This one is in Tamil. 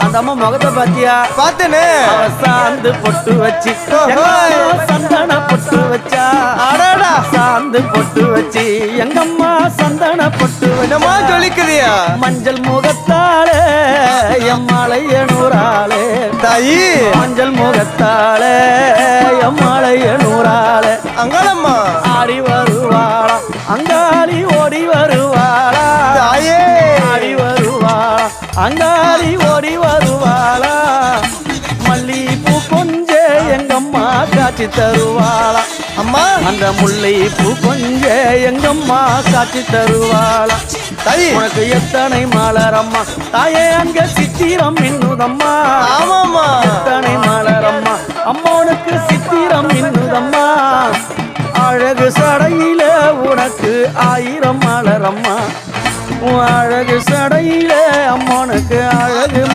அந்த அம்மா முகத்தை பாத்தியா? பார்த்தேனே. சாந்து பொட்டு வச்சு சந்தன பொட்டு வச்சா. அடடா சாந்து பொட்டு வச்சு எங்கம்மா சந்தன பொட்டு என்னமா சொல்லிக்குதியா? மஞ்சள் முகத்தாலே எம்மாளைய நூறாளே தாயி. மஞ்சள் முகத்தாலே எம்மாளைய நூறாளே அங்காளம்மா ஆடி வருவாளா அங்காளி ஓடி வருவாளா. தாயே ஆடி வருவாளா அங்காளி ஓடி வருவாளா. மல்லிப்பூ கொஞ்ச எங்கம்மா காட்சி தருவாளா. அம்மா அந்த முல்லை பூ கொஞ்ச எங்கம்மா காட்சி தருவாளா. தாயி உனக்கு எத்தனை மலரம்மா தாயே அங்க சித்திரம் இன்னுதம்மா. ஆமாம்மா எத்தனை மலரம்மா அம்மா உனக்கு சித்திரம் இன்னுதம்மா. அழகு சடையில உனக்கு 1000 மலரம்மா. அழகு சடையில